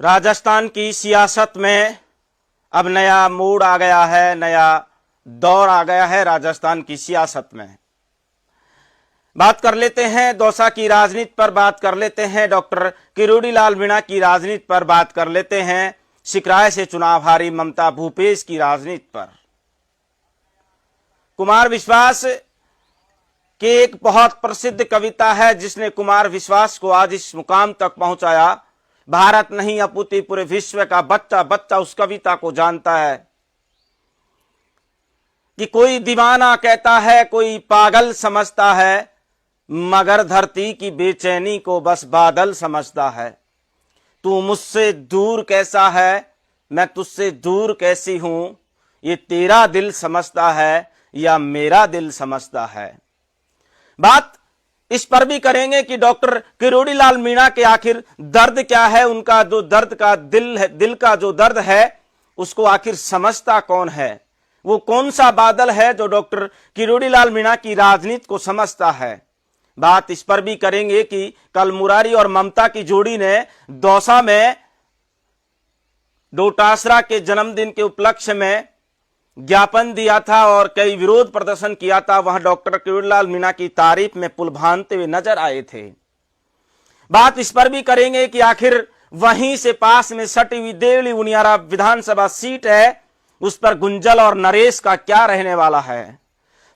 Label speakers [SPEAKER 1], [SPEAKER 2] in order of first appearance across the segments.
[SPEAKER 1] राजस्थान की सियासत में अब नया मोड़ आ गया है, नया दौर आ गया है राजस्थान की सियासत में। बात कर लेते हैं दौसा की राजनीति पर, बात कर लेते हैं डॉक्टर किरोड़ी लाल मीणा की राजनीति पर, बात कर लेते हैं सिकराय से चुनाव हारी ममता भूपेश की राजनीति पर। कुमार विश्वास की एक बहुत प्रसिद्ध कविता है जिसने कुमार विश्वास को आज इस मुकाम तक पहुंचाया। भारत नहीं अपूर्ति पूरे विश्व का बच्चा बच्चा उस कविता को जानता है कि कोई दीवाना कहता है, कोई पागल समझता है, मगर धरती की बेचैनी को बस बादल समझता है। तू मुझसे दूर कैसा है, मैं तुझसे दूर कैसी हूं, ये तेरा दिल समझता है या मेरा दिल समझता है। बात इस पर भी करेंगे कि डॉक्टर किरोड़ी लाल मीणा के आखिर दर्द क्या है, उनका जो दर्द का दिल है, दिल का जो दर्द है उसको आखिर समझता कौन है, वो कौन सा बादल है जो डॉक्टर किरोड़ी लाल मीणा की राजनीति को समझता है। बात इस पर भी करेंगे कि कल मुरारी और ममता की जोड़ी ने दौसा में डोटासरा के जन्मदिन के उपलक्ष्य में ज्ञापन दिया था और कई विरोध प्रदर्शन किया था। वहां डॉक्टर किरोड़ी लाल मीणा की तारीफ में पुल भानते हुए नजर आए थे। बात इस पर भी करेंगे कि आखिर वहीं से पास में सटी हुई देवली उनियारा विधानसभा सीट है, उस पर गुंजल और नरेश का क्या रहने वाला है।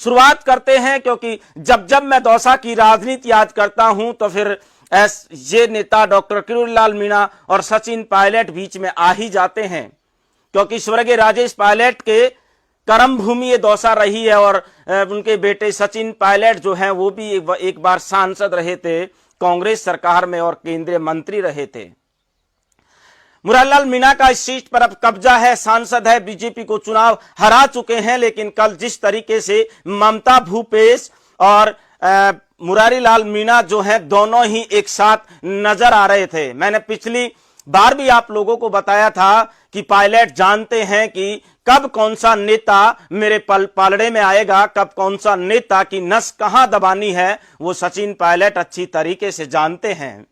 [SPEAKER 1] शुरुआत करते हैं क्योंकि जब जब मैं दौसा की राजनीति याद करता हूं तो फिर ये नेता डॉक्टर किरोड़ी लाल मीणा और सचिन पायलट बीच में आ ही जाते हैं, क्योंकि स्वर्गीय राजेश पायलट के कर्म भूमि ये दौसा रही है और उनके बेटे सचिन पायलट जो हैं वो भी एक बार सांसद रहे थे कांग्रेस सरकार में और केंद्रीय मंत्री रहे थे। मुरारी लाल मीणा का इस सीट पर अब कब्जा है, सांसद है, बीजेपी को चुनाव हरा चुके हैं। लेकिन कल जिस तरीके से ममता भूपेश और मुरारी लाल मीणा जो है दोनों ही एक साथ नजर आ रहे थे। मैंने पिछली बार भी आप लोगों को बताया था कि पायलट जानते हैं कि कब कौन सा नेता मेरे पालड़े में आएगा, कब कौन सा नेता की नस कहां दबानी है, वो सचिन पायलट अच्छी तरीके से जानते हैं।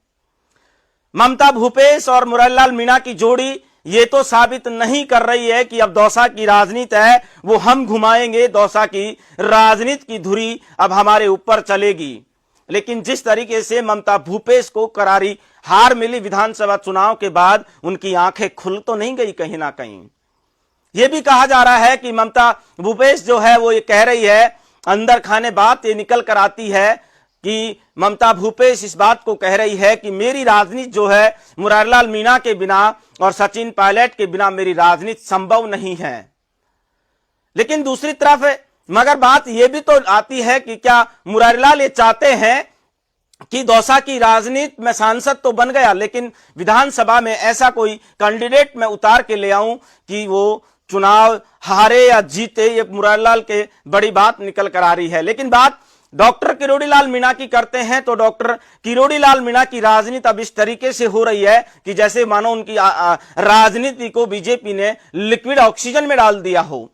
[SPEAKER 1] ममता भूपेश और मुरारी लाल मीणा की जोड़ी ये तो साबित नहीं कर रही है कि अब दौसा की राजनीति है वो हम घुमाएंगे, दौसा की राजनीति की धुरी अब हमारे ऊपर चलेगी। लेकिन जिस तरीके से ममता भूपेश को करारी हार मिली विधानसभा चुनाव के बाद, उनकी आंखें खुल तो नहीं गई कहीं ना कहीं। यह भी कहा जा रहा है कि ममता भूपेश जो है वो ये कह रही है, अंदर खाने बात ये निकल कर आती है कि ममता भूपेश इस बात को कह रही है कि मेरी राजनीति जो है मुरारी लाल मीणा के बिना और सचिन पायलट के बिना मेरी राजनीति संभव नहीं है। लेकिन दूसरी तरफ मगर बात यह भी तो आती है कि क्या मुरारी लाल ये चाहते हैं कि दौसा की राजनीति में सांसद तो बन गया लेकिन विधानसभा में ऐसा कोई कैंडिडेट मैं उतार के ले आऊं कि वो चुनाव हारे या जीते, ये मुरारी लाल के बड़ी बात निकल कर आ रही है। लेकिन बात डॉक्टर किरोड़ी लाल मीणा की करते हैं तो डॉक्टर किरोड़ी लाल मीणा की राजनीति अब इस तरीके से हो रही है कि जैसे मानो उनकी राजनीति को बीजेपी ने लिक्विड ऑक्सीजन में डाल दिया हो,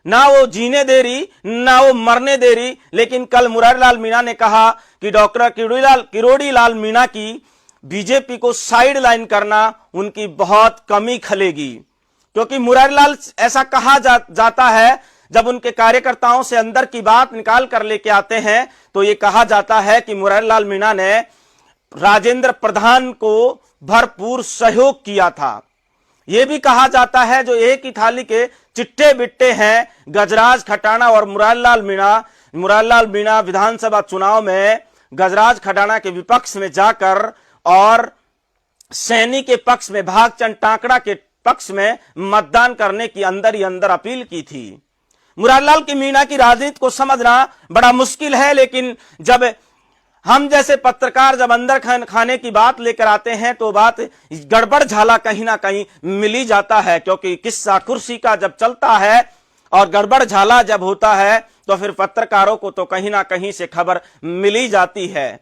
[SPEAKER 1] ना वो जीने दे रही ना वो मरने दे रही। लेकिन कल मुरारी लाल मीणा ने कहा कि डॉक्टर किरोड़ी लाल मीणा की बीजेपी को साइड लाइन करना उनकी बहुत कमी खलेगी, क्योंकि मुरारी लाल ऐसा कहा जाता है जब उनके कार्यकर्ताओं से अंदर की बात निकाल कर लेके आते हैं तो ये कहा जाता है कि मुरारी लाल मीणा ने राजेंद्र प्रधान को भरपूर सहयोग किया था। यह भी कहा जाता है जो एक ही थाली के चिट्टे बिट्टे हैं, गजराज खटाना और मुरारी लाल मीणा विधानसभा चुनाव में गजराज खटाना के विपक्ष में जाकर और सैनी के पक्ष में, भागचंद टाकड़ा के पक्ष में मतदान करने की अंदर ही अंदर अपील की थी। मुरारी लाल की मीणा की राजनीति को समझना बड़ा मुश्किल है, लेकिन जब हम जैसे पत्रकार जब अंदर खाने की बात लेकर आते हैं तो बात गड़बड़ झाला कहीं ना कहीं मिल ही जाता है, क्योंकि किस्सा कुर्सी का जब चलता है और गड़बड़ झाला जब होता है तो फिर पत्रकारों को तो कहीं ना कहीं से खबर मिल ही जाती है।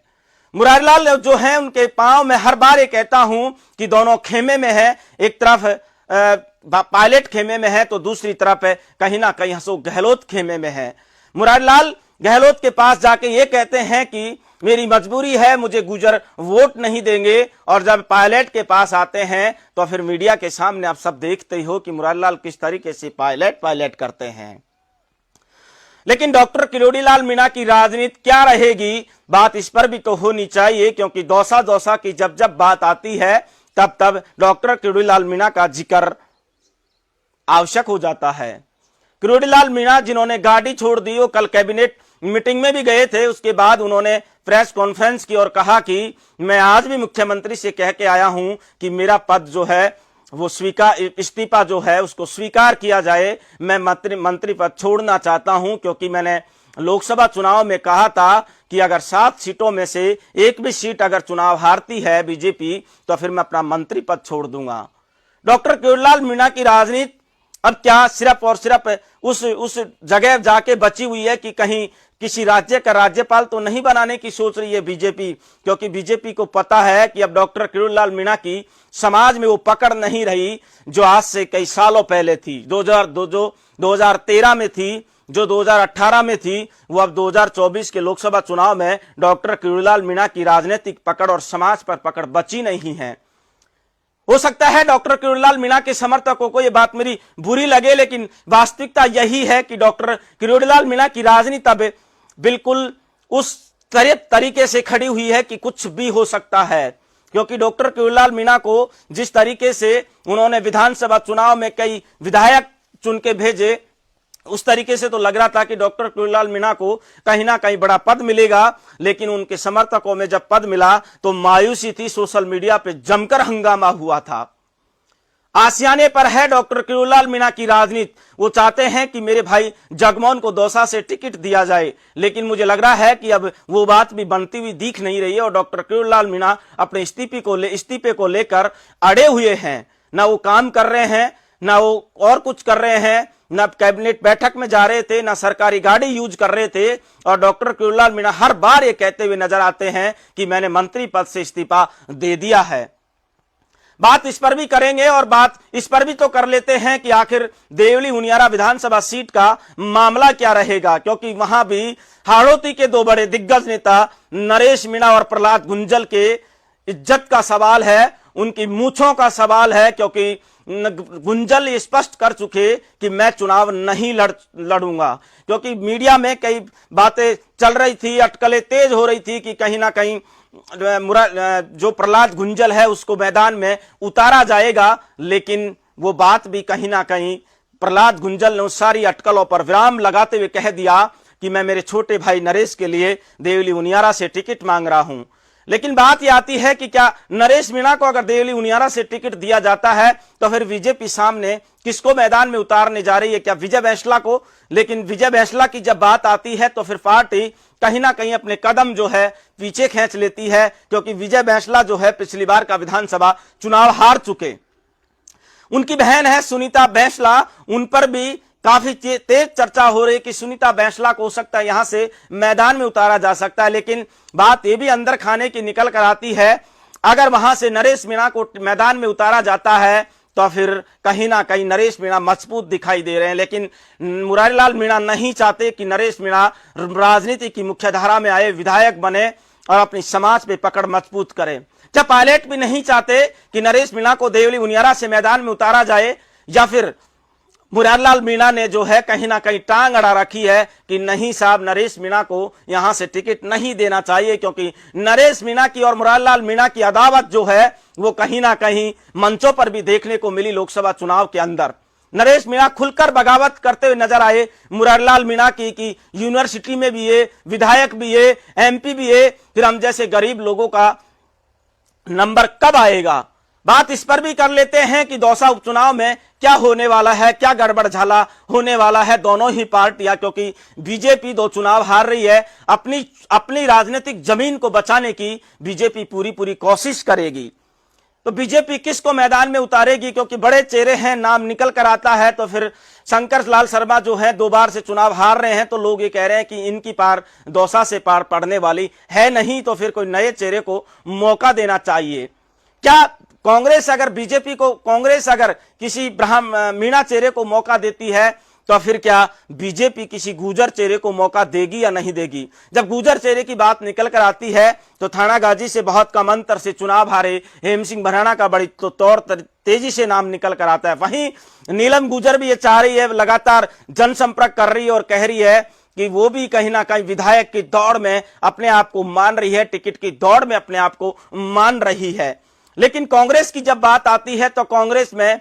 [SPEAKER 1] मुरारी लाल जो है उनके पांव में हर बार ये कहता हूं कि दोनों खेमे में है, एक तरफ पायलट खेमे में है तो दूसरी तरफ कहीं ना कहीं अशोक गहलोत खेमे में है। मुरारी लाल गहलोत के पास जाके ये कहते हैं कि मेरी मजबूरी है, मुझे गुजर वोट नहीं देंगे। और जब पायलट के पास आते हैं तो फिर मीडिया के सामने आप सब देखते ही हो कि मुरारीलाल किस तरीके से पायलट करते हैं। लेकिन डॉक्टर किरोड़ीलाल मीणा की राजनीति क्या रहेगी, बात इस पर भी तो होनी चाहिए, क्योंकि दौसा की जब बात आती है तब डॉक्टर किरोड़ीलाल मीणा का जिक्र आवश्यक हो जाता है। किरोड़ीलाल मीणा जिन्होंने गाड़ी छोड़ दी, वो कल कैबिनेट मीटिंग में भी गए थे, उसके बाद उन्होंने प्रेस कॉन्फ्रेंस की और कहा कि मैं आज भी मुख्यमंत्री से कह के आया हूं कि मेरा पद जो है वो इस्तीफा जो है उसको स्वीकार किया जाए, मैं मंत्री पद छोड़ना चाहता हूं, क्योंकि मैंने लोकसभा चुनाव में कहा था कि अगर 7 सीटों में से एक भी सीट अगर चुनाव हारती है बीजेपी तो फिर मैं अपना मंत्री पद छोड़ दूंगा। डॉक्टर किरोड़ीलाल मीणा की राजनीति अब क्या सिर्फ और सिर्फ उस जगह जाके बची हुई है कि कहीं किसी राज्य का राज्यपाल तो नहीं बनाने की सोच रही है बीजेपी, क्योंकि बीजेपी को पता है कि अब डॉक्टर किरोड़ीलाल मीणा की समाज में वो पकड़ नहीं रही जो आज से कई सालों पहले थी। 2013 में थी, जो 2018 में थी, वो अब 2024 के लोकसभा चुनाव में डॉक्टर किरोड़ीलाल मीणा की राजनीतिक पकड़ और समाज पर पकड़ बची नहीं है। हो सकता है डॉक्टर किरोड़ीलाल मीणा के समर्थकों को यह बात मेरी बुरी लगे, लेकिन वास्तविकता यही है कि डॉक्टर किरोड़ीलाल मीणा की राजनीति अब बिल्कुल उस तरीके से खड़ी हुई है कि कुछ भी हो सकता है। क्योंकि डॉक्टर किरोड़ीलाल मीणा को जिस तरीके से उन्होंने विधानसभा चुनाव में कई विधायक चुन के भेजे, उस तरीके से तो लग रहा था कि डॉक्टर किरोड़ीलाल मीणा को कहीं ना कहीं बड़ा पद मिलेगा, लेकिन उनके समर्थकों में जब पद मिला तो मायूसी थी, सोशल मीडिया पे जमकर हंगामा हुआ था। आसियाने पर है डॉक्टर किरोड़ीलाल मीणा की राजनीति। वो चाहते हैं कि मेरे भाई जगमोहन को दौसा से टिकट दिया जाए, लेकिन मुझे लग रहा है कि अब वो बात भी बनती हुई दिख नहीं रही है और डॉक्टर किरोड़ीलाल मीणा अपने इस्तीफे को लेकर अड़े हुए हैं। ना वो काम कर रहे हैं, ना वो और कुछ कर रहे हैं, ना कैबिनेट बैठक में जा रहे थे, ना सरकारी गाड़ी यूज कर रहे थे। और डॉक्टर किरोड़ीलाल मीणा हर बार ये कहते हुए नजर आते हैं कि मैंने मंत्री पद से इस्तीफा दे दिया है। बात इस पर भी करेंगे और बात इस पर भी तो कर लेते हैं कि आखिर देवली हुनियारा विधानसभा सीट का मामला क्या रहेगा, क्योंकि वहां भी हाड़ौती के 2 बड़े दिग्गज नेता नरेश मीणा और प्रहलाद गुंजल के इज्जत का सवाल है, उनकी मूंछों का सवाल है। क्योंकि गुंजल ये स्पष्ट कर चुके कि मैं चुनाव नहीं लड़ूंगा, क्योंकि मीडिया में कई बातें चल रही थी, अटकलें तेज हो रही थी कि कहीं ना कहीं जो प्रहलाद गुंजल है उसको मैदान में उतारा जाएगा। लेकिन वो बात भी कहीं ना कहीं प्रहलाद गुंजल ने उस सारी अटकलों पर विराम लगाते हुए कह दिया कि मैं मेरे छोटे भाई नरेश के लिए देवली हुनियारा से टिकट मांग रहा हूं। लेकिन बात यह आती है कि क्या नरेश मीणा को अगर देवली हुनियारा से टिकट दिया जाता है तो फिर बीजेपी सामने किसको मैदान में उतारने जा रही है, क्या विजय बैंसला को? लेकिन विजय बैंसला की जब बात आती है तो फिर पार्टी कहीं ना कहीं अपने कदम जो है पीछे खींच लेती है, क्योंकि विजय बैंसला जो है पिछली बार का विधानसभा चुनाव हार चुके। उनकी बहन है सुनीता बैंसला, उन पर भी काफी तेज चर्चा हो रही कि सुनीता बैंसला को हो सकता है यहां से मैदान में उतारा जा सकता है। लेकिन बात यह भी अंदर खाने की निकल कर आती है, अगर वहां से नरेश मीणा को मैदान में उतारा जाता है तो फिर कहीं ना कहीं नरेश मीणा मजबूत दिखाई दे रहे हैं। लेकिन मुरारीलाल मीणा नहीं चाहते कि नरेश मीणा राजनीति की मुख्यधारा में आए, विधायक बने और अपनी समाज पे पकड़ मजबूत करे। जब पायलट भी नहीं चाहते कि नरेश मीणा को देवली हुनियारा से मैदान में उतारा जाए, या फिर मुरारीलाल मीणा ने जो है कहीं ना कहीं टांग अड़ा रखी है कि नहीं साहब, नरेश मीणा को यहां से टिकट नहीं देना चाहिए, क्योंकि नरेश मीणा की और मुरारीलाल मीणा की अदावत जो है वो कहीं ना कहीं मंचों पर भी देखने को मिली लोकसभा चुनाव के अंदर। नरेश मीणा खुलकर बगावत करते हुए नजर आए मुरारीलाल मीणा की कि यूनिवर्सिटी में भी ये विधायक भी ये एमपी भी ये, फिर हम जैसे गरीब लोगों का नंबर कब आएगा। बात इस पर भी कर लेते हैं कि दौसा उपचुनाव में क्या होने वाला है, क्या गड़बड़ झाला होने वाला है दोनों ही पार्टियां, क्योंकि बीजेपी 2 चुनाव हार रही है। अपनी राजनीतिक जमीन को बचाने की बीजेपी पूरी कोशिश करेगी। तो बीजेपी किसको मैदान में उतारेगी, क्योंकि बड़े चेहरे हैं, नाम निकल कर आता है। तो फिर शंकर लाल शर्मा जो है 2 बार से चुनाव हार रहे हैं, तो लोग ये कह रहे हैं कि इनकी पार दौसा से पार पड़ने वाली है नहीं, तो फिर कोई नए चेहरे को मौका देना चाहिए। क्या कांग्रेस अगर किसी मीणा चेहरे को मौका देती है तो फिर क्या बीजेपी किसी गुजर चेहरे को मौका देगी या नहीं देगी? जब गुजर चेहरे की बात निकल कर आती है तो थानागाजी से बहुत कम अंतर से चुनाव हारे हेम सिंह भराना का बड़ी तौर तेजी से नाम निकल कर आता है। वहीं नीलम गुजर भी ये चाह रही है, लगातार जनसंपर्क कर रही है और कह रही है कि वो भी कहीं ना कहीं विधायक की दौड़ में अपने आप को मान रही है, टिकट की दौड़ में अपने आप को मान रही है। लेकिन कांग्रेस की जब बात आती है तो कांग्रेस में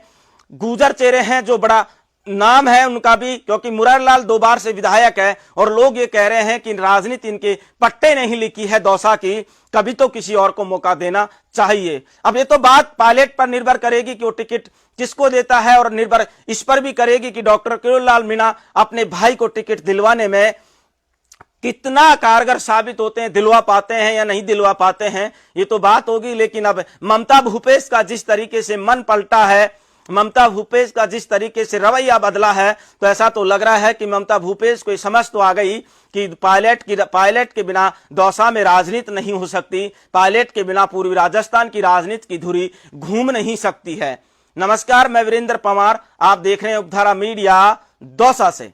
[SPEAKER 1] गुजर चेहरे हैं जो बड़ा नाम है उनका भी, क्योंकि मुरारलाल 2 बार से विधायक है और लोग ये कह रहे हैं कि राजनीति इनके पट्टे नहीं लिखी है दौसा की, कभी तो किसी और को मौका देना चाहिए। अब ये तो बात पायलट पर निर्भर करेगी कि वो टिकट किसको देता है, और निर्भर इस पर भी करेगी कि डॉक्टर किरोड़ीलाल मीणा अपने भाई को टिकट दिलवाने में कितना कारगर साबित होते हैं, दिलवा पाते हैं या नहीं दिलवा पाते हैं, ये तो बात होगी। लेकिन अब ममता भूपेश का जिस तरीके से मन पलटा है, ममता भूपेश का जिस तरीके से रवैया बदला है, तो ऐसा तो लग रहा है कि ममता भूपेश को समझ तो आ गई कि पायलट के बिना दौसा में राजनीति नहीं हो सकती, पायलट के बिना पूर्वी राजस्थान की राजनीति की धुरी घूम नहीं सकती है। नमस्कार, मैं वीरेंद्र पवार, आप देख रहे हैं उपधारा मीडिया दौसा से।